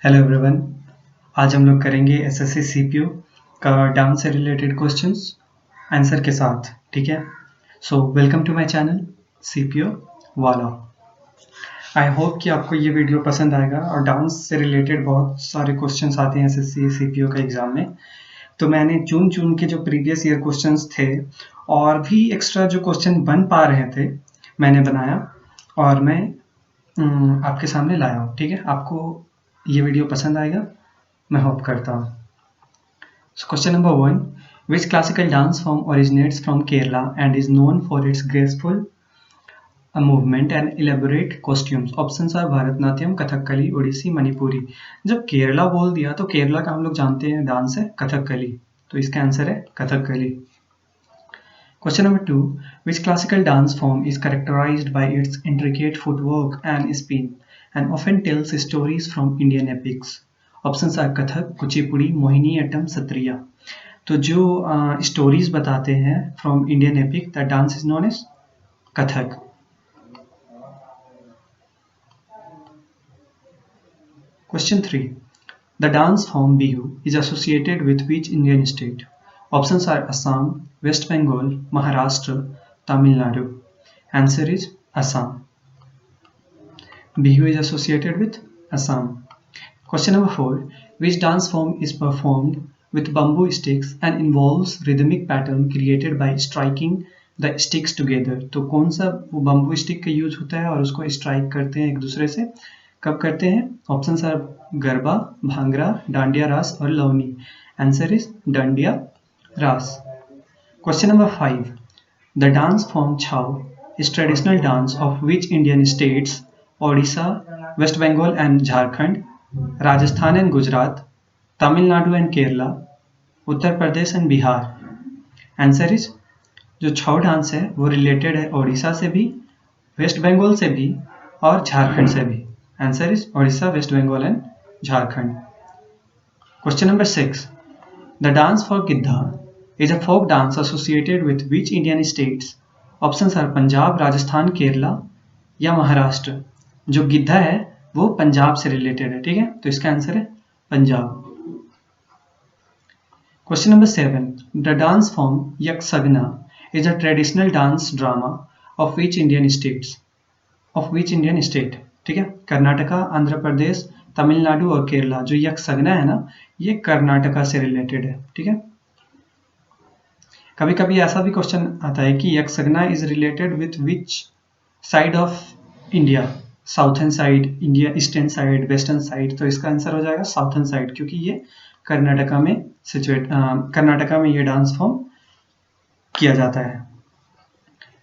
Hello everyone. आज हम लोग करेंगे एसएससी सीपीयू का डांस से रिलेटेड क्वेश्चंस आंसर के साथ। ठीक है, so welcome to my channel CPU वाला। आई होप कि आपको ये वीडियो पसंद आएगा। और डांस से रिलेटेड बहुत सारे क्वेश्चंस आते हैं एसएससी सीपीयू का एग्जाम में, तो मैंने चुन के जो प्रीवियस ईयर क्वेश्चंस थे और भी एक्स्ट्रा जो क्वेश्चन बन पा रहे थे मैंने बनाया और मैं आपके सामने लाया हूँ। ठीक है, आपको ये वीडियो पसंद आएगा मैं होप करता हूँ। So question number 1, which classical dance form originates from Kerala and is known for its graceful movement and elaborate costumes? Options are Bharatanatyam, Kathakali, Odissi, Manipuri. जब केरला बोल दिया तो केरला का हम लोग जानते हैं डांस है कथकली, तो इसका आंसर है Kathakali. Question number 2, which classical dance form is characterized by its intricate footwork and spin and often tells stories from Indian epics? Options are Kathak, Kuchipudi, Mohini Attam, Sattriya. तो जो स्टोरीज बताते हैं from Indian epic the dance is known as Kathak. Question 3, the dance form Bihu is associated with which Indian state? Options are Assam, West Bengal, Maharashtra, Tamil Nadu. Answer is Assam. Bihu is associated with Assam. Question number 4, which dance form is performed with bamboo sticks and involves rhythmic pattern created by striking the sticks together? तो कौन सा वो bamboo stick का use होता है और उसको strike करते हैं एक दूसरे से? कब करते हैं? ऑप्शंस आर गरबा, भांगड़ा, डांडिया रास और लवनी। आंसर इज डांडिया रास। Question number 5, the dance form छाव is traditional dance of which Indian states? Odisha, West Bengal and Jharkhand, Rajasthan and Gujarat, Tamil Nadu and Kerala, Uttar Pradesh and Bihar. Answer is जो छाऊ डांस है वो रिलेटेड है ओडिशा से भी, वेस्ट बंगाल से भी और झारखंड से भी। Answer is Odisha, waste Bengal and Jharkhand. Question number 6, the dance for Giddha is a folk dance associated with which Indian states? Options are Punjab, Rajasthan, Kerala या महाराष्ट्र। जो गिद्धा है वो पंजाब से रिलेटेड है। ठीक है, तो इसका आंसर है Punjab. Question number 7, the dance form Yakshagana is a traditional dance drama of which Indian states? Of which Indian state? ठीक है, कर्नाटका, आंध्र प्रदेश, तमिलनाडु और केरला। जो यक्षगना है ना ये कर्नाटका से रिलेटेड है। ठीक है, कभी कभी ऐसा भी क्वेश्चन आता है कि Yakshagana is related with which side of India? Southern side India, eastern side, western side. तो इसका आंसर हो जाएगा साउथर्न साइड, क्योंकि ये कर्नाटका में कर्नाटका में ये डांस फॉर्म किया जाता है।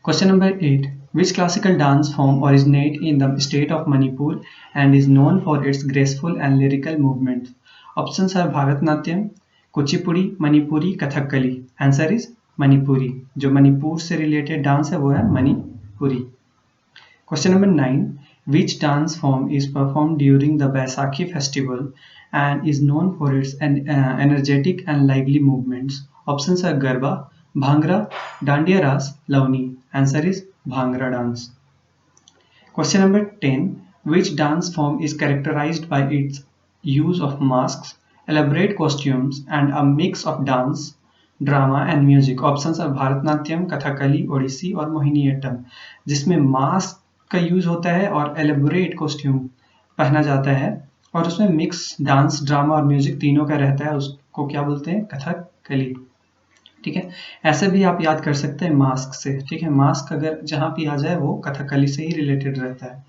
Question number 8, which classical dance form originate in the state of Manipur and is known for its graceful and lyrical movement? Options are Bharatanatyam, Kuchipudi, Manipuri, Kathakali. Answer is Manipuri. जो मणिपुर से रिलेटेड डांस है वो है Manipuri. Question number 9, which dance form is performed during the Baisakhi festival and is known for its energetic and lively movements? Options are Garba, Bhangra, Dandiya Ras, Lavani. Answer is Bhangra dance. Question number 10, which dance form is characterized by its use of masks, elaborate costumes and a mix of dance, drama and music? Options are Bharatanatyam, Kathakali, Odissi और मोहिनीअट्टम। जिसमें mask का use होता है और elaborate costume पहना जाता है और उसमें मिक्स डांस, ड्रामा और म्यूजिक तीनों का रहता है, उसको क्या बोलते हैं? कथकली। ठीक है, ऐसे भी आप याद कर सकते हैं मास्क से। ठीक है, मास्क अगर जहां भी आ जाए वो कथकली से ही रिलेटेड रहता है।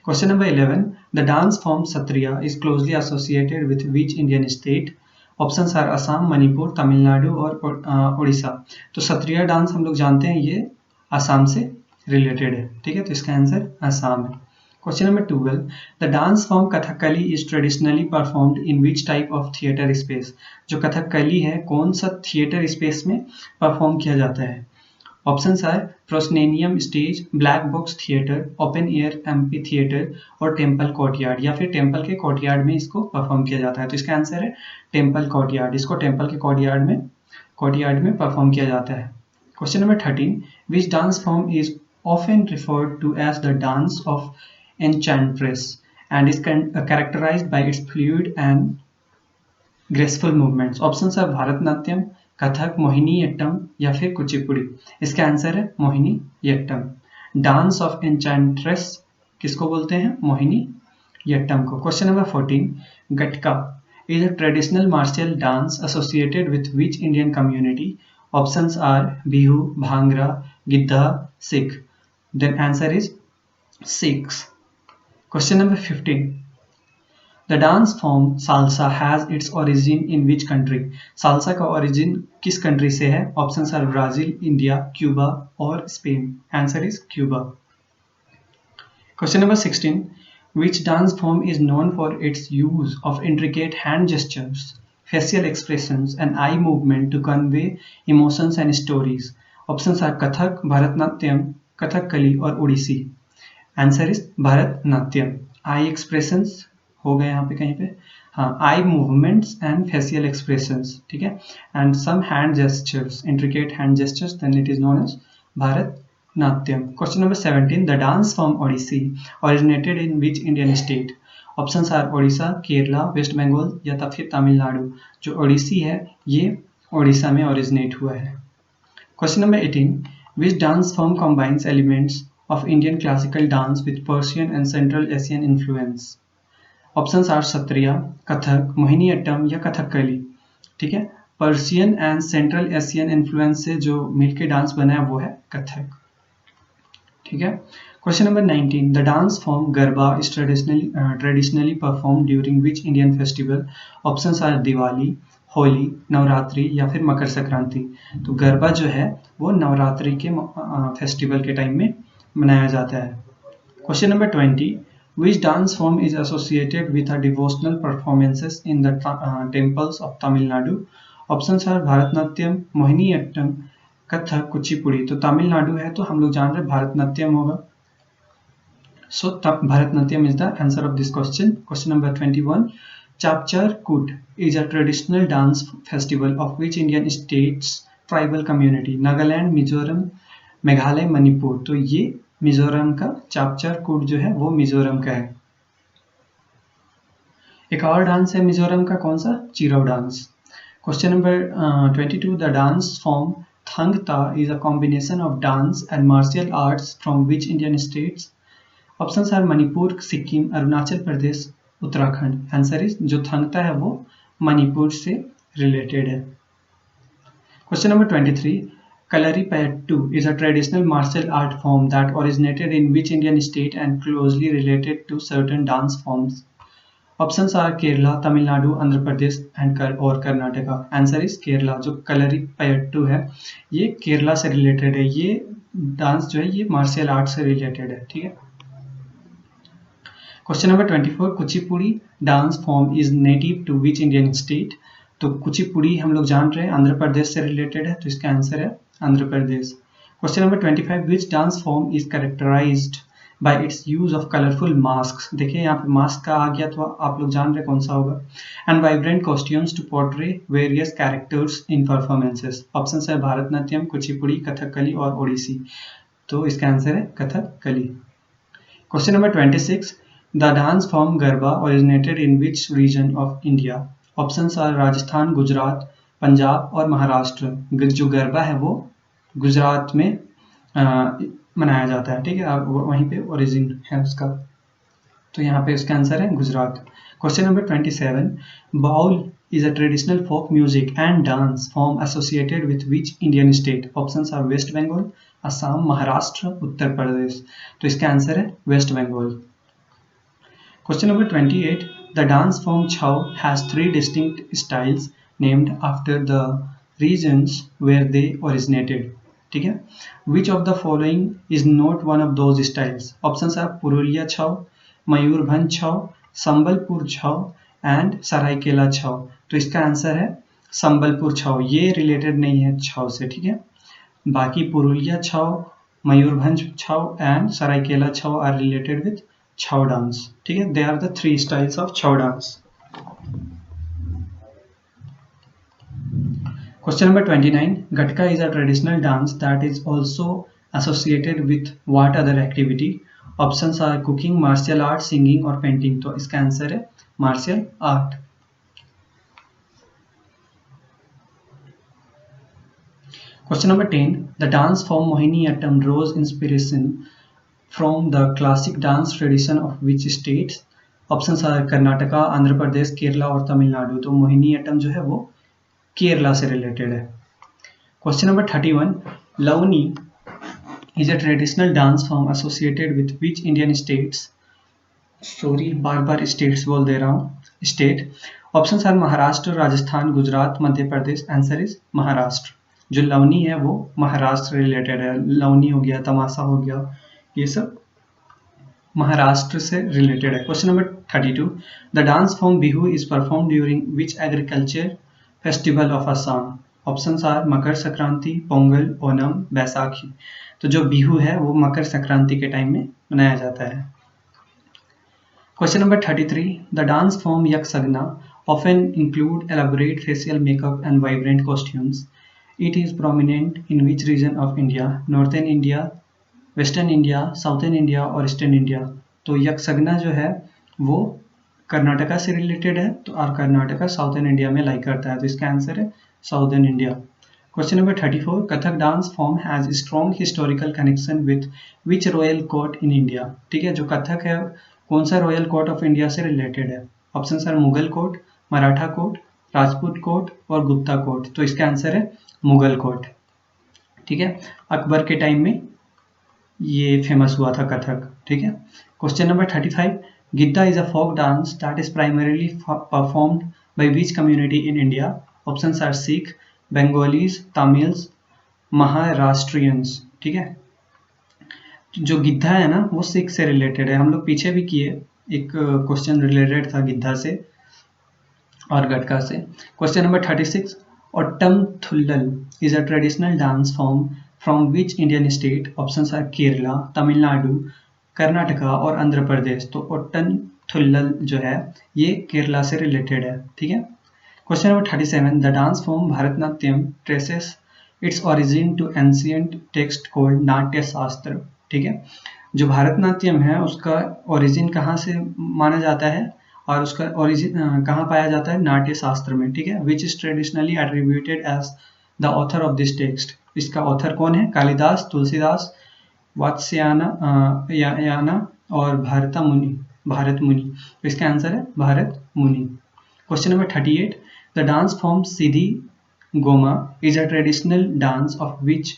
Question number 11, the dance form Sattriya is closely associated with which Indian state? Options are Assam, Manipur, Tamil Nadu और उड़ीसा। तो सत्रिया डांस हम लोग जानते हैं ये असम से रिलेटेड है। ठीक है, तो इसका आंसर असम है। Question number 12, the dance form Kathakali is traditionally performed in which type of theatre space? जो कथकली है कौन सा थिएटर स्पेस में परफॉर्म किया जाता है? Options are proscenium stage, black box theatre, open air amphitheatre और टेम्पल कोर्टयार्ड। या फिर टेम्पल के कोर्टयार्ड में इसको परफॉर्म किया जाता है। तो इसका आंसर है टेम्पल कोर्टयार्ड। इसको टेम्पल के कोर्टयार्ड में परफॉर्म किया जाता है। Question number 13, which dance form is often referred to as the dance of enchantress and is characterized by its fluid and graceful movements. Option है भारतनाट्यम, कथक, मोहिनीअट्टम या फिर कुचिपुड़ी। इसका आंसर है मोहिनीअट्टम। डांस ऑफ एन्चेंट्रेस किसको बोलते हैं? मोहिनीअट्टम को। Question number 14, gatka is a traditional martial dance associated with which Indian community? Options are Bihu, Bhangra, Gidda, Sikh. Then answer is Sikhs. Question number 15. The dance form salsa has its origin in which country? Salsa का origin किस country से है? Options are Brazil, India, Cuba और Spain. Answer is Cuba. Question number 16. Which dance form is known for its use of intricate hand gestures, facial expressions and eye movement to convey emotions and stories? Options are Kathak, Bharatnatyam, Kathakali और Odissi. Answer is Bharatnatyam. Eye expressions हो गए यहाँ पे कहीं पे, हाँ, eye movements and facial expressions, ठीक है, and some hand gestures, intricate hand gestures, then it is known as Bharatanatyam. Question number 17, the dance form Odissi originated in which Indian state? Options are Odisha, Kerala, West Bengal या फिर तमिलनाडु। जो ओडिसी है ये ओडिशा में ओरिजिनेट हुआ है। Question number 18, which dance form combines elements of Indian classical dance with Persian and Central Asian influence? Options are Sattriya, Kathak, Mohiniyattam या कथकली, ठीक है। Persian and Central Asian influence से जो मिलके डांस बना है वो है कथक, ठीक है। Question number 19, the dance form Garba is traditionally perform during which Indian festival? Options are Diwali, Holi, Navratri या फिर मकर संक्रांति। तो गरबा जो है वो नवरात्रि के फेस्टिवल के टाइम में मनाया जाता है। Question number 20, which dance form is associated with a devotional performances in the temples of Tamil Nadu? Options are Bharatnatyam, Mohiniyattam, Kathak, Kuchipudi। तो तमिलनाडु है तो हम लोग जान रहे भारतनाट्यम होगा। So Bharatnatyam is the answer of this question. Question number 21, Chapchar Kut is a traditional dance festival of which Indian states tribal community? Nagaland, Mizoram, Meghalaya, Manipur. तो ये मिजोरम का चापचार कूट जो है वो मिजोरम का है। एक और डांस है मिजोरम का, कौन सा? Cheraw dance. Question number 22, the dance form Thang Ta is a combination of dance and martial arts from which Indian states? Options are Manipur, Sikkim, Arunachal Pradesh, Uttarakhand. Answer is जो थंगता है वो मणिपुर से रिलेटेड है। Question number 23, Kalaripayattu is a traditional martial art form that originated in which Indian state and closely related to certain dance forms? Options are Kerala, Tamil Nadu, Andhra Pradesh और Karnataka. Answer is Kerala. जो कलरीपयट्टू है ये केरला से related है। ये dance जो है ये मार्शियल आर्ट से रिलेटेड है, ठीक है। Question number 24, Kuchipudi dance form is native to which Indian state? तो कुचिपुड़ी हम लोग जान रहे हैं आंध्र प्रदेश से रिलेटेड है, तो इसका आंसर है Andhra Pradesh. Question number 25, which dance form is characterized by its use of colourful mask? देखिए यहाँ पे मास्क का आ गया तो आप लोग जान रहे कौन सा होगा। And vibrant costumes to portray various characters in performances. Option है भारतनाट्यम, कुचिपुड़ी, कथकली और ओडिसी। तो इसका आंसर है Kathakali. Question number 26, the dance form Garba originated in which region of India? Options are Rajasthan, Gujarat, Punjab और महाराष्ट्र। जो गरबा है वो गुजरात में मनाया जाता है, ठीक है, वहीं पे ओरिजिन है उसका। तो यहाँ पे इसका आंसर है Gujarat. Question number 27, Baul is a traditional folk music and dance form associated with which Indian state? Options are West Bengal, Assam, Maharashtra, Uttar Pradesh. तो इसका आंसर है West Bengal. Question number 28, the dance form Chhau has 3 distinct styles named after the regions where they originated, ठीक है। Which of the following is not one of those styles? Options are Purulia छाव, मयूरभंज छाव, संबलपुर छाव and Seraikela छाव। तो इसका answer है संबलपुर छाव। ये रिलेटेड नहीं है छाव से, ठीक है। बाकी पुरुलिया छाव, मयूरभंज छाव and Seraikela Chhau are related with Chhau dance, ठीक है। They are the 3 styles of Chhau dance. Question number 29, Gatka is a traditional dance that is also associated with what other activity? Options are cooking, martial art, singing और painting. तो इसका answer है martial art. Question number 10. The dance form Mohiniyattam draws inspiration from the classic dance tradition of which states? Options are Karnataka, Andhra Pradesh, Kerala और तमिलनाडु। तो मोहिनीअट्टम जो है वो केरला से रिलेटेड है। Question number 31. लवनी is a traditional dance form associated with which Indian states? Sorry, बार बार states बोल दे रहा हूँ, state. Options are Maharashtra, Rajasthan, Gujarat, Madhya Pradesh. Answer is Maharashtra. जो लवनी है वो महाराष्ट्र रिलेटेड है। लवनी हो गया, तमाशा हो गया, ये सब महाराष्ट्र से रिलेटेड है। Question number 32. The dance form Bihu is perform during which agriculture festival of Assam? Options are Makar Sankranti, Pongal, Onam, Baisakhi. तो जो बिहू है वो मकर संक्रांति के टाइम में मनाया जाता है। Question number 33. The dance form Yakshagana often include elaborate facial makeup and vibrant costumes. It is prominent in which region of India? Northern India, western India, southern India और ईस्टर्न इंडिया। तो यक्षगना जो है वो कर्नाटका से रिलेटेड है, तो और कर्नाटका साउथर्न इंडिया में लाई करता है, तो इसका आंसर है southern India. Question number 34. Kathak dance form has strong historical connection with which royal court in India? ठीक है, जो कथक है कौन सा रॉयल कोर्ट ऑफ इंडिया से रिलेटेड है? Option are Mughal court, Maratha court, Rajput court और गुप्ता कोर्ट। तो इसका आंसर है मुगल कोर्ट। ठीक है, अकबर के टाइम में ये फेमस हुआ था कथक। ठीक है। Question number 35. Giddha is a folk dance that is primarily performed by which community in India? Options are Sikh, Bengalis, Tamils, Maharashtrians. ठीक है, जो गिद्धा है ना वो सिख से रिलेटेड है। हम लोग पीछे भी किए, एक क्वेश्चन रिलेटेड था गिद्धा से और गटका से। Question number 36. Ottam Thullal is a traditional dance form from which Indian state? Options are Kerala, Tamil Nadu, Karnataka और आंध्र प्रदेश। तो ओट्टन थुल्लल जो है ये केरला से रिलेटेड है। ठीक है। Question number 37. The dance form Bharatanatyam traces its origin to ancient text called Natya Shastra. ठीक है, जो भारतनाट्यम है उसका ओरिजिन कहाँ से माना जाता है और उसका ओरिजिन कहाँ पाया जाता है? नाट्य शास्त्र में। ठीक है, which is traditionally attributed as the author of this text. इसका ऑथर कौन है? कालिदास, तुलसीदास, वात्स्यायन और भारत मुनि। इसका आंसर है Bharat Muni. Question number 38. The dance form Siddi Goma is a traditional dance of which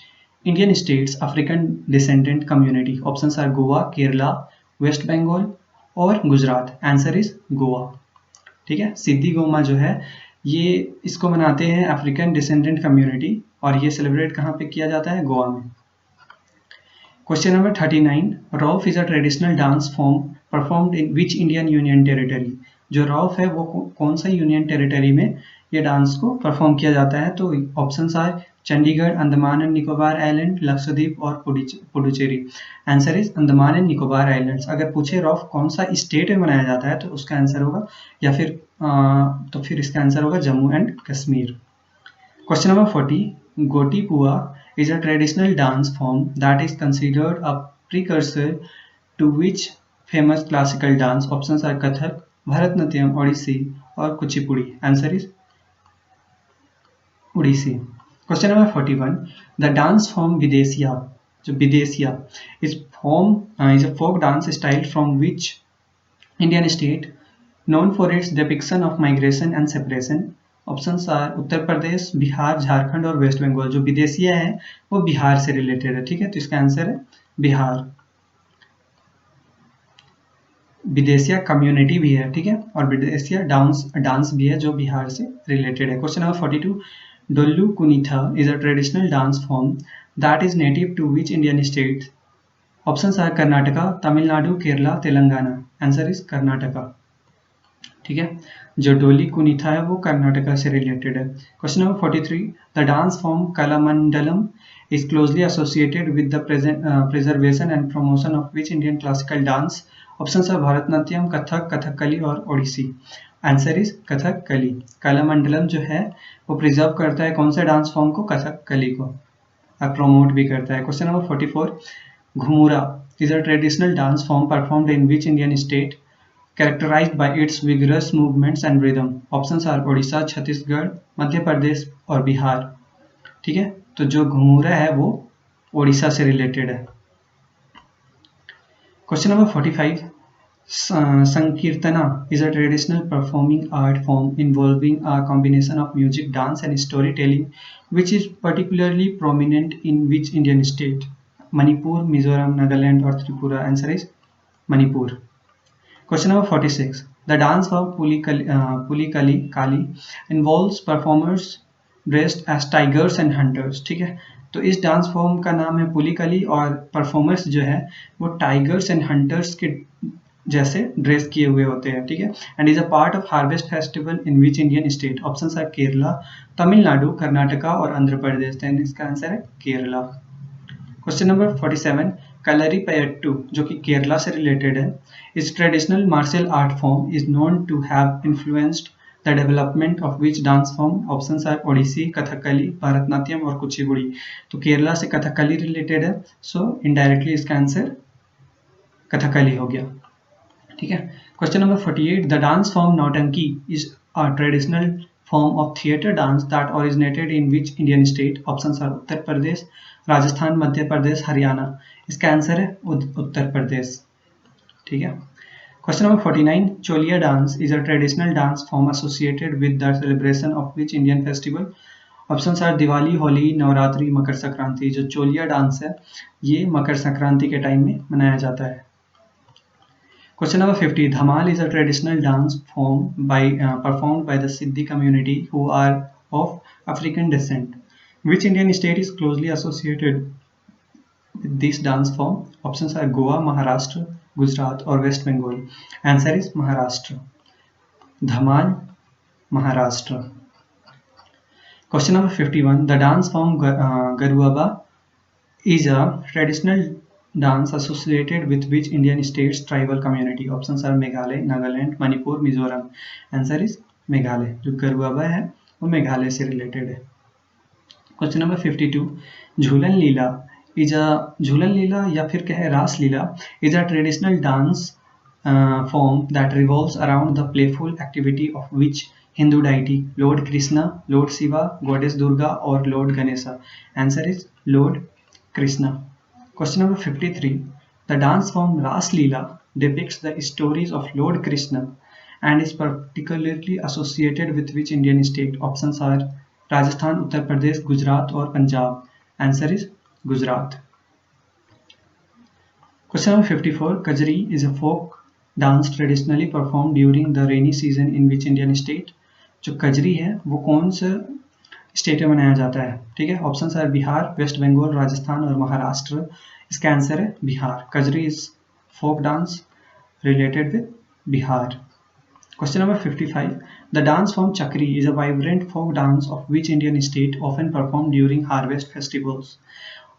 Indian states African descendant community? Options are Goa, Kerala, West Bengal और Gujarat. Answer is Goa. ठीक है, सिद्धि गोमा जो है ये इसको मनाते हैं अफ्रीकन डिसेंडेंट कम्युनिटी और ये सेलिब्रेट कहाँ पे किया जाता है? गोवा में। Question number 39. Rough is a traditional dance form performed in which Indian union territory? जो रॉफ है वो कौन सा यूनियन टेरिटरी में ये डांस को परफॉर्म किया जाता है? तो options are Chandigarh, Andaman and Nicobar island, Lakshadweep और Puducherry. Answer is Andaman and Nicobar islands. अगर पूछे रॉफ कौन सा स्टेट में मनाया जाता है तो उसका आंसर होगा या फिर इसका आंसर होगा Jammu and Kashmir. Question number 40. गोटी पुआ is a traditional dance form that is considered a precursor to which famous classical dance? Options are Kathak, Bharatnatyam, Odissi और Kuchipudi. Answer is Odissi. Question number 41. The dance form Videsiya, जो विदेशिया is a folk dance style from which Indian state known for its depiction of migration and separation? Options are Uttar Pradesh, Bihar, Jharkhand और वेस्ट बंगाल। जो विदेशिया है वो बिहार से related है। ठीक है, तो इसका आंसर है बिहार। विदेशिया कम्युनिटी भी है, ठीक है, और विदेशिया डांस भी है जो बिहार से रिलेटेड है। Question number 42. Dollu Kunitha is a traditional dance form that is native to which Indian state? Options are Karnataka, Tamil Nadu, Kerala, Telangana. Answer is Karnataka. ठीक है, जो डोली कुनीथा है वो कर्नाटका से रिलेटेड है। Question number 43. The dance form Kalamandalam is closely associated with the preservation and promotion of which Indian classical dance? Options are Bharatanatyam, Kathak, Kathakali और Odissi. Answer is Kathakali. Kalamandalam जो है वो प्रिजर्व करता है कौन सा डांस फॉर्म को? कथकली को, और प्रमोट भी करता है। Question number 44. Ghumura is a traditional dance form performed in which Indian state, characterized by its vigorous movements and rhythm? Options are Odisha, Chhattisgarh, Madhya Pradesh और बिहार। ठीक है, तो जो घूंघरा है वो ओडिशा से रिलेटेड है। Question number 45, Sankirtana is a traditional performing art form involving a combination of music, dance, and storytelling, which is particularly prominent in which Indian state? Manipur, Mizoram, Nagaland, or Tripura? Answer is Manipur. Question number 46. The dance of Pulikali Kali involves performers dressed as tigers and hunters. ठीक है, तो इस dance form का नाम है पुलिकली और performers जो है वो टाइगर्स एंड हंटर्स के जैसे ड्रेस किए हुए होते हैं। ठीक है, and is a part of harvest festival in which Indian state? Options are Kerala, Tamil Nadu, Karnataka और आंध्र प्रदेश। देन इसका आंसर है केरला। क्वेश्चन नंबर 47, कलरीपयट्टू जो कि केरला से रिलेटेड है, इस traditional martial art form is known to have influenced the development of which dance form? Options are Odissi, Kathakali, Bharatanatyam और कुचिपुड़ी। तो केरला से कथकली रिलेटेड है, सो इनडायरेक्टली इसका आंसर कथकली हो गया। ठीक है, question number 48, the dance form Nautanki is a traditional form of theatre dance that originated in which Indian state? Options are Uttar Pradesh, Rajasthan, Madhya Pradesh, Haryana. इसका आंसर है उत्तर प्रदेश। ठीक है, question number 49, Choliya dance is a traditional dance form associated with the celebration of which Indian festival? Options are Diwali, Holi, Navratri, Makar Sankranti. जो Choliya dance है ये मकर संक्रांति के time में मनाया जाता है। Question number 50. Dhamal is a traditional dance form performed by the Siddhi community who are of African descent. Which Indian state is closely associated with this dance form? Options are Goa, Maharashtra, Gujarat or West Bengal. Answer is Maharashtra. Dhamal, Maharashtra. Question number 51. The dance form Garuaba is a traditional dance associated with which Indian state's tribal community? Options are Meghalaya, Nagaland, Manipur, Mizoram. Answer is Meghalaya. जो गरुआबा है वो मेघालय से related है। Question number 52, झूलन लीला या फिर कहे Raas Leela is a traditional dance form that revolves around the playful activity of which Hindu deity? Lord Krishna, lord Shiva, goddess Durga और lord Ganesha. Answer is lord Krishna. Question number 53. The dance form Ras Leela depicts the stories of Lord Krishna and is particularly associated with which Indian state? Options are Rajasthan, Uttar Pradesh, Gujarat or Punjab. Answer is Gujarat. Question number 54. Kajri is a folk dance traditionally performed during the rainy season in which Indian state? जो कजरी है वो कौन सा state में मनाया जाता है? ठीक है, ऑप्शंस आर बिहार, वेस्ट बंगाल, राजस्थान और महाराष्ट्र। इसका आंसर है Bihar. Kajari is folk dance related with Bihar. Question number 55, the dance form Chakri is a vibrant folk dance of which Indian state often perform during harvest festivals?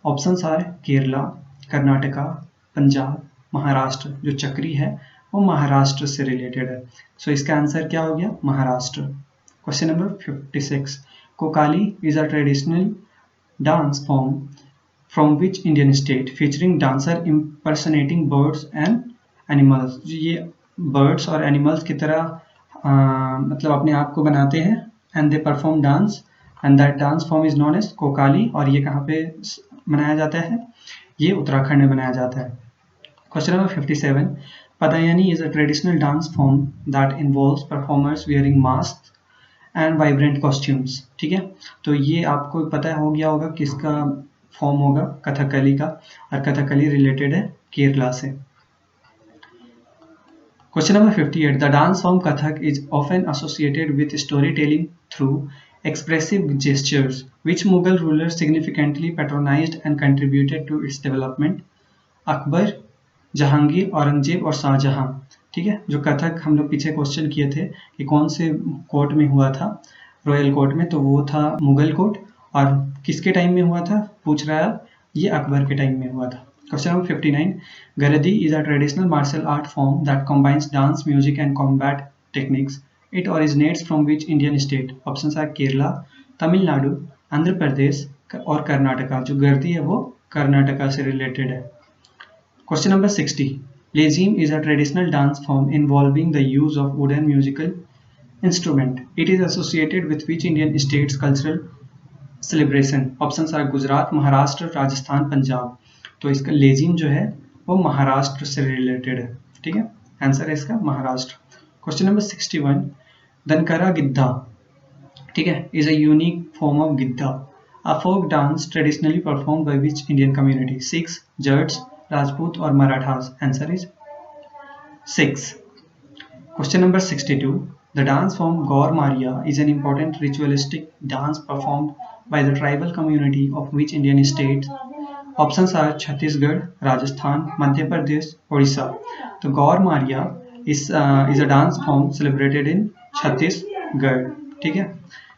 Options are Kerala, Karnataka, Punjab, Maharashtra. जो चक्री है वो महाराष्ट्र से रिलेटेड है, सो इसका आंसर क्या हो गया? Maharashtra. Question number 56, Kocaeli is a traditional dance form from which Indian state featuring dancer impersonating birds and animals? ये birds और animals की तरह मतलब अपने आप को बनाते हैं and they perform dance and that dance form is known as Kocaeli. और ये कहाँ पे मनाया जाता है? ये उत्तराखंड में मनाया जाता है। Question number 57, Padayani is a traditional dance form that involves performers wearing masks and vibrant costumes. ठीक है, तो ये आपको पता हो गया होगा किसका फॉर्म होगा? कथकली का, और कथकली रिलेटेड है केरला से। Question number 58, the dance form Kathak is often associated with story telling through expressive gestures. Which Mughal ruler significantly patronized and contributed to its development? Akbar, Jahangir, Aurangzeb और शाहजहां। ठीक है, जो कथक हम लोग पीछे क्वेश्चन किए थे कि कौन से कोर्ट में हुआ था, रॉयल कोर्ट में, तो वो था मुगल कोर्ट। और किसके टाइम में हुआ था पूछ रहा है, ये अकबर के टाइम में हुआ था। क्वेश्चन नंबर 59, गरदी is a traditional martial art form that combines dance, music and combat techniques. It originates from which Indian state? Options are Kerala, Tamil Nadu, Andhra Pradesh और कर्नाटका। जो गर्दी है वो कर्नाटका से रिलेटेड है। Question number 60. Lezim is a traditional dance form involving the use of wooden musical instrument. It is associated with which Indian state's cultural celebration? Options are Gujarat, Maharashtra, Rajasthan, Punjab. तो इसका लेजिम जो है वो महाराष्ट्र से रिलेटेड है. ठीक है, आंसर है इसका महाराष्ट्र. Question number 61. धनकरा गिद्धा, ठीक है, is a unique form of Giddha, a folk dance traditionally performed by which Indian community? Sikhs, Jats, Rajput or Marathas? Answer is 6. Question number 62. The dance form Gaur Maria is an important ritualistic dance performed by the tribal community of which Indian state? Options are Chhattisgarh, Rajasthan, Madhya Pradesh, Odisha. तो गौर Maria is a dance form celebrated in Chhattisgarh. ठीक है.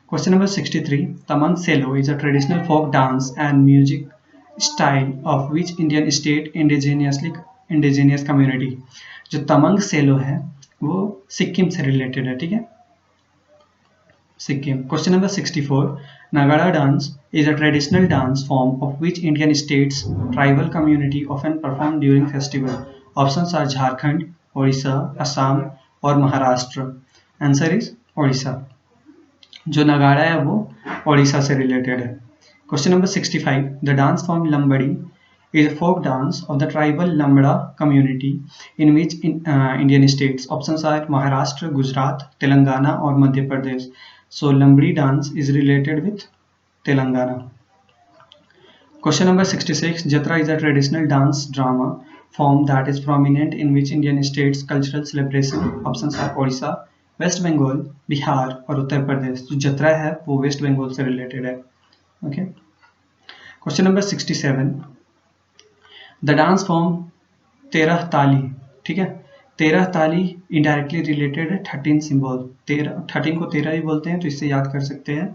Question number 63. Tamang Selo is a traditional folk dance and music style of which Indian state indigenous community? जो तमंग सेलो है वो सिक्किम से related है. ठीक है, Sikkim. Question number 64. Nagada dance is a traditional dance form of which Indian states tribal community often perform during festival? Options are Jharkhand, Odisha, Assam और Maharashtra. Answer is Odisha. जो नगाड़ा है वो ओडिशा से रिलेटेड है. Question number 65. The dance form Lambadi is a folk dance of the tribal Lambda community in which Indian states? Options are Maharashtra, Gujarat, Telangana or Madhya Pradesh. So Lambdi dance is related with Telangana. Question number 66. Jatra is a traditional dance drama form that is prominent in which Indian states cultural celebration? Options are Odisha, West Bengal, Bihar और उत्तर प्रदेश. जो जत्रा है वो waste Bengal से related है. Okay. Question number 67. The dance form तेरह ताली, ठीक है, तेरह ताली इनडायरेक्टली रिलेटेड है 13 सिंबल. 13 को 13 ही बोलते हैं तो इससे याद कर सकते हैं.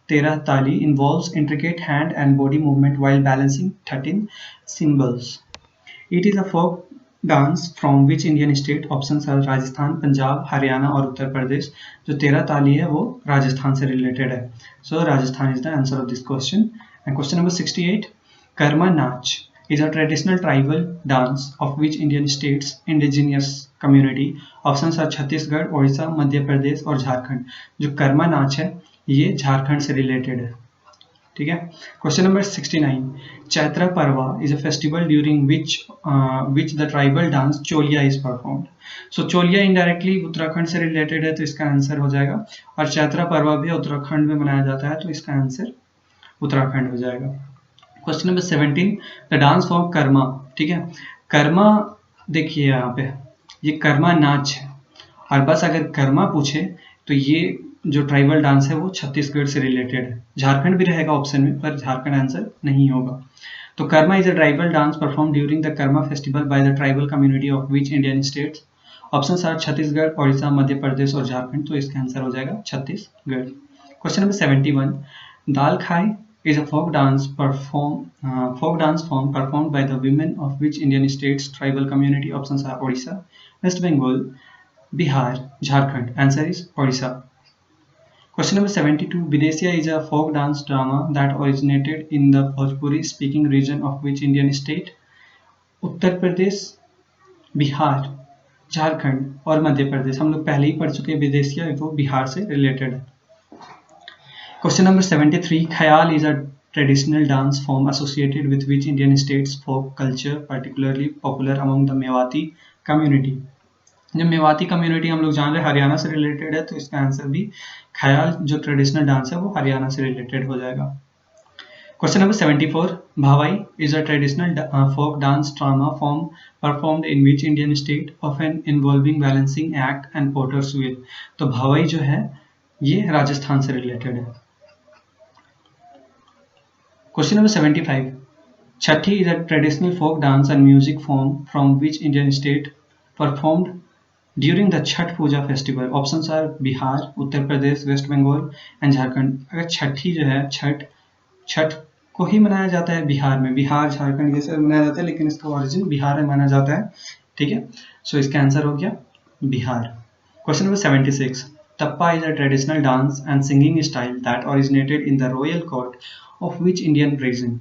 तेरह ताली involves intricate hand and body movement while balancing 13 symbols. It is a folk dance from which Indian state? Options are Rajasthan, Punjab, Haryana और उत्तर प्रदेश. जो तेरह ताली है वो राजस्थान से रिलेटेड है. So Rajasthan is the answer of this question. And question number 68. Karma नाच is a traditional tribal dance of which Indian states indigenous community? Options are Chhattisgarh, Odisha, Madhya Pradesh और झारखंड. जो कर्मा नाच है ये झारखंड से रिलेटेड है. ठीक है. Question number 69. चैत्रा पर्वा is a festival during which the tribal dance चोलिया is performed. So चोलिया इनडायरेक्टली उत्तराखंड से रिलेटेड है तो इसका आंसर हो जाएगा. और चैत्रा पर्वा भी उत्तराखंड में मनाया जाता है तो इसका आंसर उत्तराखंड हो जाएगा. Question number 17. The dance form Karma, ठीक है, कर्मा देखिए यहाँ पे ये कर्मा नाच है और बस अगर कर्मा पूछे तो ये जो ट्राइबल डांस है वो छत्तीसगढ़ से रिलेटेड है. झारखंड भी रहेगा ऑप्शन में पर झारखंड आंसर नहीं होगा. तो Karma is a tribal dance perform during the Karma festival by the tribal community of which Indian states? Options are Chhattisgarh, Odisha, Madhya Pradesh और झारखंड. तो इसका आंसर हो जाएगा छत्तीसगढ़. Question number 71. दाल खाई is a folk dance form performed by the women of which Indian states tribal community? Options are Odisha, West Bengal, Bihar, Jharkhand. Answer is Odisha. Question number 72. Videsiya is a folk dance drama that originated in the Bhojpuri speaking region of which Indian state? उत्तर प्रदेश, बिहार, झारखंड और मध्य प्रदेश. हम लोग पहले ही पढ़ चुके हैं विदेशिया, वो बिहार से related है. Question number 73. Khayal is a traditional dance form associated with which Indian states folk culture particularly popular among the Mewati community? जब मेवाती कम्युनिटी हम लोग जान रहे हैं हरियाणा से रिलेटेड है तो इसका आंसर भी ख्याल जो ट्रेडिशनल डांस है वो हरियाणा से रिलेटेड हो जाएगा. Question number 74. भावाई is a traditional folk dance drama form performed in which Indian state often involving balancing act and potter's wheel? तो भावाई जो है ये राजस्थान से रिलेटेड है. Question number 75. Chhathi is a traditional folk dance and music form from which Indian state performed during the Chhath Puja festival? Options are Bihar, Uttar Pradesh, West Bengal and Jharkhand. अगर छठी जो है छठ को ही मनाया जाता है बिहार में, बिहार झारखंड ये सब मनाया जाता है लेकिन इसका ओरिजिन बिहार में माना जाता है. ठीक है, सो इसका आंसर हो गया Bihar. Question number 76. Tappa is a traditional dance and singing style that originated in the royal court of which Indian region?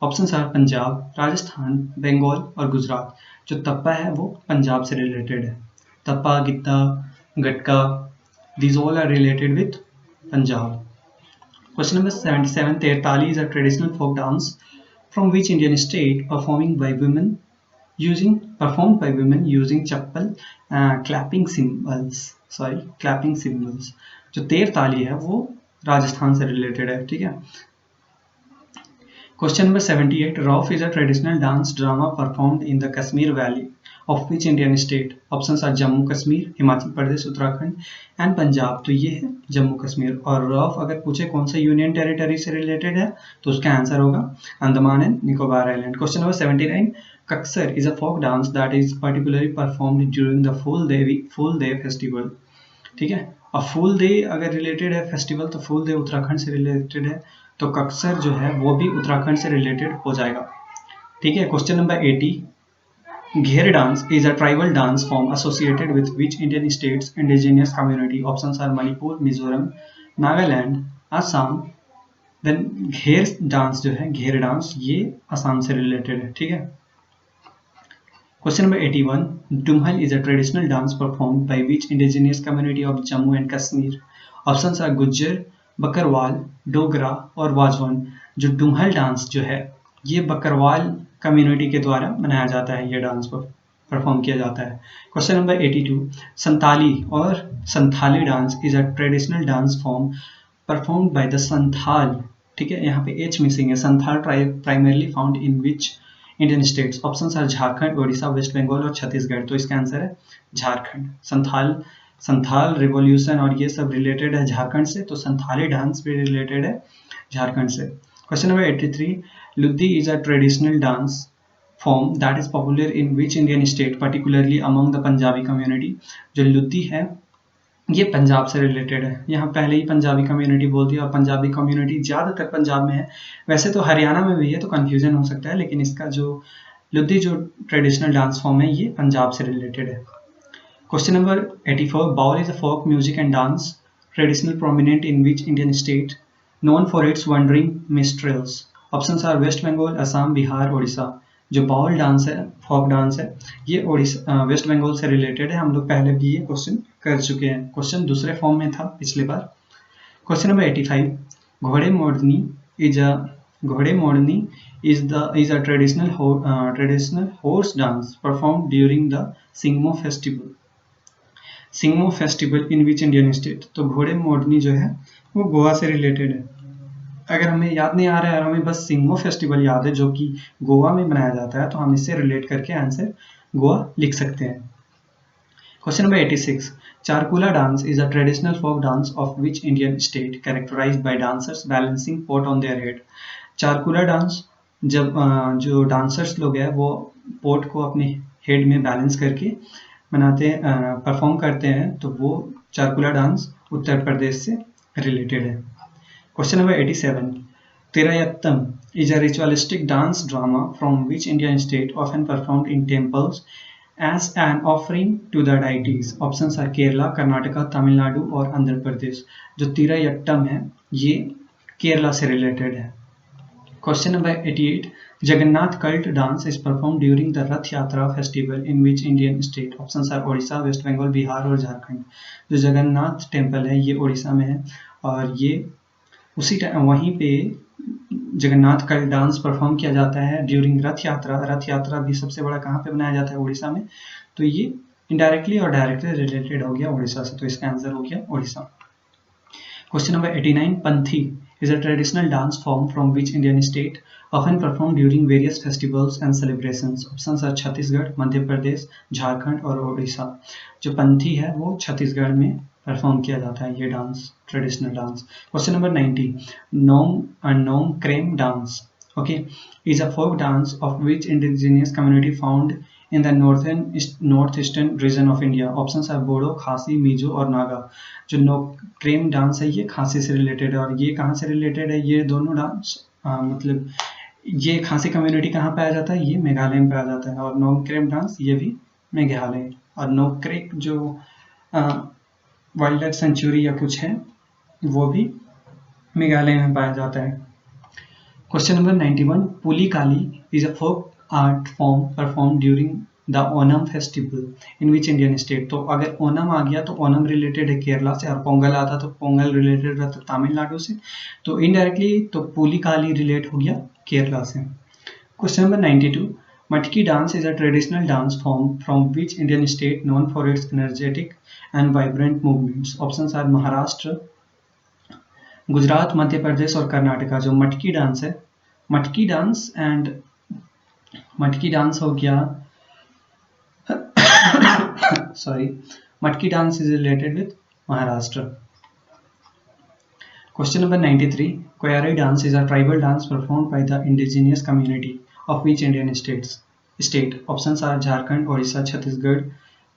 Options are Punjab, Rajasthan, Bengal और गुजरात। जो तप्पा है वो पंजाब से रिलेटेड है। तप्पा, Giddha, gatka, these all are related with Punjab. Question number 77. Tertali is a traditional folk dance from which Indian state performed by women using chappal, clapping cymbals. जो तेर ताली है वो राजस्थान से रिलेटेड है, ठीक है। Question number 78. Rauf is a traditional dance drama performed in the Kashmir Valley of which Indian state? Options are Jammu Kashmir, Himachal Pradesh, Uttarakhand and Punjab. तो ये है जम्मू कश्मीर। और रॉफ अगर पूछे कौन सा यूनियन टेरिटरी से रिलेटेड है तो उसका आंसर होगा Andaman and Nicobar island. Question number 79. कक्सर is a folk dance that is particularly performed during the full day festival, ठीक है। और फुल डे अगर रिलेटेड है फेस्टिवल तो फुल डे उत्तराखंड से रिलेटेड है, तो कक्सर जो है वो भी उत्तराखंड से रिलेटेड हो जाएगा, ठीक है। Question number 80. घेर dance is a tribal dance form associated with which Indian states indigenous community? Options are Manipur, Mizoram, Nagaland, Assam. Then Gher dance जो है, घेर डांस ये असम से रिलेटेड है, ठीक है। Question number 81. Dumhal is a traditional dance performed by which indigenous community of Jammu and Kashmir? Options are Gujjar, Bakarwal, Dogra और वाजवन। जो डुम्हल डांस जो है ये बकरवाल कम्युनिटी के द्वारा मनाया जाता है, ये डांस परफॉर्म किया जाता है। Question number 82. संताली और Santhali dance is a traditional dance form performed by the Santhal, ठीक है, यहाँ पे एच मिसिंग है। Santhal primarily found in which Indian states? Options are Jharkhand, Odisha, waste Bengal और छत्तीसगढ़। तो इसका आंसर है झारखंड। संथाल रिवॉल्यूशन और ये सब रिलेटेड है झारखंड से, तो संथाली डांस भी रिलेटेड है झारखंड से। Question number 83. Luddi is a traditional dance form that is popular in which Indian state particularly among the Punjabi community? जो लुद्दी है ये पंजाब से रिलेटेड है। यहाँ पहले ही पंजाबी कम्युनिटी बोल दिया, और पंजाबी कम्युनिटी ज़्यादातर पंजाब में है, वैसे तो हरियाणा में भी है तो कन्फ्यूजन हो सकता है, लेकिन इसका जो लुद्दी जो ट्रेडिशनल डांस फॉर्म है ये पंजाब से रिलेटेड है। Question number 84. Baul is a folk music and dance traditional prominent in which Indian state known for its wandering minstrels? Options are West Bengal, Assam, Bihar, Orissa. जो बाउल डांस है, फोक डांस है, ये ओडिशा वेस्ट बंगाल से रिलेटेड है। हम लोग पहले भी ये क्वेश्चन कर चुके हैं, क्वेश्चन दूसरे फॉर्म में था पिछले बार। Question number 85. Ghode Modni is a traditional horse dance perform during the Shigmo festival in which Indian state? तो घोड़े मोड़नी जो है वो गोवा से रिलेटेड है। अगर हमें याद नहीं आ रहा है, हमें बस सिंगमो फेस्टिवल याद है जो कि गोवा में मनाया जाता है, तो हम इससे रिलेट करके आंसर गोवा लिख सकते हैं। Question number 86. Charkula dance is a traditional folk dance of which Indian state characterized by dancers balancing pot on their head? Charkula dance जब जो डांसर्स लोग हैं वो पोट को अपने हेड में बैलेंस करके परफॉर्म करते हैं, तो वो चारकुला डांस उत्तर प्रदेश से रिलेटेड है। Question number 87. Tirayattam is a ritualistic dance drama from which Indian state often performed in temples as an offering to the deities? Options are Kerala, Karnataka, Tamil Nadu और आंध्र प्रदेश। जो तिरायट्टम है ये केरला से रिलेटेड है। Question number 88. Jagannath cult dance is performed during the Rath Yatra festival in which Indian state? Options are Odisha, West Bengal, Bihar और झारखंड। जो Jagannath temple है ये उड़ीसा में है, और ये उसी टाइम वहीं पे जगन्नाथ का डांस परफॉर्म किया जाता है ड्यूरिंग रथ यात्रा। रथ यात्रा भी सबसे बड़ा कहाँ पे मनाया जाता है? उड़ीसा में। तो ये इनडायरेक्टली और डायरेक्टली रिलेटेड हो गया उड़ीसा से, तो इसका आंसर हो गया Orissa. Question number 89. Panthi is a traditional dance form from which Indian state often performed during various festivals and celebrations? Options are Chhattisgarh, Madhya Pradesh, Jharkhand और उड़ीसा। जो पंथी है वो छत्तीसगढ़ में परफॉर्म किया जाता है ये dance, traditional dance. Question number 90. Nongkrem dance is a folk dance of which indigenous community found in the northeastern region of India? Options are Bodo, खासी, मिजो और नागा। जो नोक्रेम डांस है ये खासी से रिलेटेड है, और ये कहाँ से रिलेटेड है? ये दोनों डांस मतलब ये खासी कम्युनिटी कहाँ पाया जाता है? ये मेघालय में पाया जाता है, और नोक्रेम डांस ये भी मेघालय। और नोक्रेक जो वाइल्ड लाइफ सेंचुरी या कुछ है वो भी मेघालय में पाया जाता है। Question number 91. Puli Kali is a folk art form performed during the Onam festival in which Indian state. तो अगर ओनम आ गया तो ओनम रिलेटेड है केरला से, और पोंगल आता तो पोंगल रिलेटेड रहता तमिलनाडु से, तो इनडायरेक्टली तो पुली काली रिलेट हो गया केरला से। Question number 92. मटकी dance is a traditional dance form from which Indian state known for its energetic and vibrant movements. Options are Maharashtra, Gujarat, Madhya Pradesh और कर्नाटका। जो मटकी डांस है, मटकी डांस हो गया sorry, मटकी dance is related with Maharashtra. Question number 93. Koyari dance is a tribal dance performed by the indigenous community of which Indian state? Options are Jharkhand, Odisha, Chhattisgarh,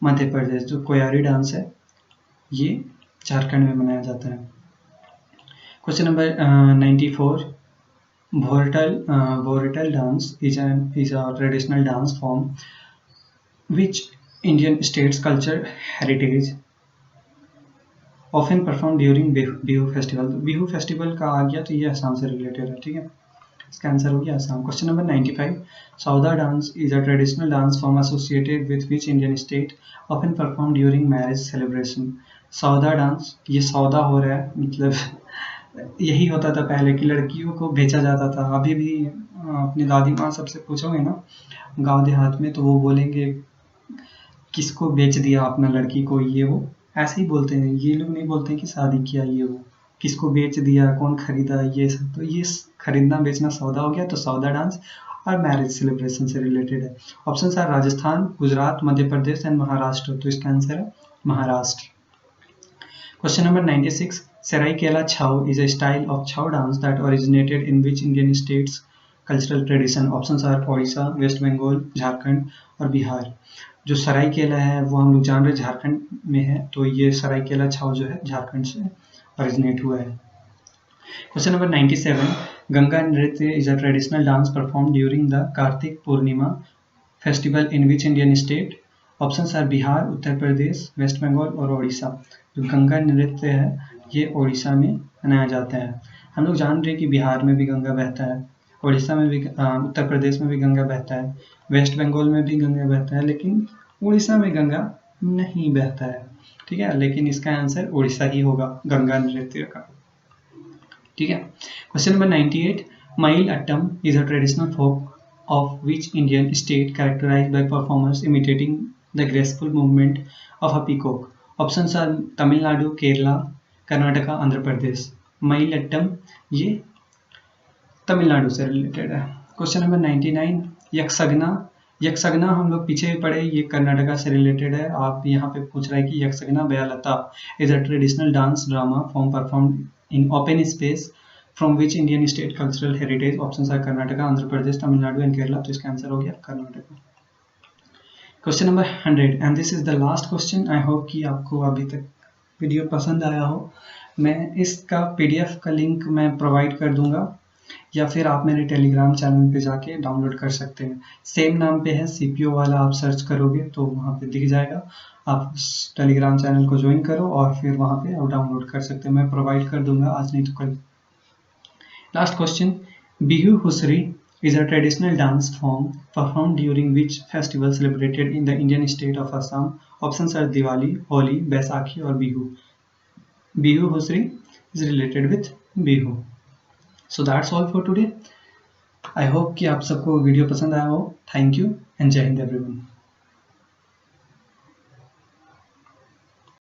Madhya Pradesh. जो कोयारी डांस है ये झारखंड में मनाया जाता है। Question number 94. Voratal dance is a traditional dance form which Indian state's culture heritage often performed during Bihu festival. Bihu festival का आ गया तो ये असम से रिलेटेड है, ठीक है, इसका आंसर हो गया असम। Question number 95. सौदा dance is a traditional dance form associated with which Indian state often perform during marriage celebration. सौदा डांस, ये सौदा हो रहा है, मतलब यही होता था पहले कि लड़कियों को बेचा जाता था। अभी भी अपनी दादी माँ सबसे पूछोगे ना गांव देहात में तो वो बोलेंगे किसको बेच दिया अपना लड़की को, ये वो ऐसे ही बोलते हैं। ये लोग नहीं बोलते कि शादी किया, ये वो किसको बेच दिया, कौन खरीदा, ये सब। तो ये खरीदना बेचना सौदा हो गया, तो सौदा डांस और मैरिज सेलिब्रेशन से रिलेटेड है। Option are Rajasthan, Gujarat, Madhya Pradesh and Maharashtra. तो इसका आंसर है Maharashtra. Question number 96. Seraikela Chhau is a style of Chhau dance that originated in which Indian states cultural tradition? Options are Odisha, waste Bengal, Jharkhand और बिहार। जो सरायकेला है वो हम लोग जान रहे झारखंड में है, तो ये सरायकेला छाव जो है झारखंड से ओरिजिनेट हुआ है। Question number 97. गंगा नृत्य is a traditional dance perform during the Kartik Purnima festival in which Indian state? Options are Bihar, Uttar Pradesh, West Bengal और ओडिशा। जो गंगा नृत्य है ये ओडिशा में मनाया जाता है। हम लोग जान रहे हैं कि बिहार में भी गंगा बहता है, ओडिशा में भी, उत्तर प्रदेश में भी गंगा बहता है, वेस्ट बंगाल में भी गंगा बहता है, लेकिन उड़ीसा में गंगा नहीं बहता है, ठीक है। लेकिन इसका आंसर उड़ीसा ही होगा गंगा नृत्य का, ठीक है। Question number 98. Mayil Attam is a traditional folk of which Indian state characterized by performers imitating the graceful movement of a peacock? Options are Tamil Nadu, Kerala, Karnataka, Andhra Pradesh. Mailattam ये तमिलनाडु से रिलेटेड है। Question number 99. यक्षगना हम लोग पीछे पढ़े, ये कर्नाटका से related है। आप यहाँ पे पूछ रहा है कि Yakshagana Bayalata is a traditional dance drama form performed in open space from which Indian state cultural heritage? Options are Karnataka, Andhra Pradesh, Tamil Nadu and Kerala. तो इसका आंसर हो गया Karnataka. Question number 100 and this is the last question. I hope कि आपको अभी तक वीडियो पसंद आया हो। मैं इसका PDF का लिंक मैं प्रोवाइड कर दूंगा, या फिर आप मेरे टेलीग्राम चैनल पे जाके डाउनलोड कर सकते हैं। सेम नाम पे है, CPO वाला आप सर्च करोगे तो वहाँ पे दिख जाएगा। आप टेलीग्राम चैनल को ज्वाइन करो और फिर वहाँ पे आप डाउनलोड कर सकते हैं। मैं प्रोवाइड कर दूंगा आज नहीं तो कल। Last question. Bihu Husori is a traditional dance form performed during which festival celebrated in the Indian state of Assam? Options are Diwali, Holi, Baisakhi or Bihu. Bihu Husri is related with Bihu. So that's all for today. I hope कि आप सबको video पसंद आया हो। Thank you and जय Hind everyone.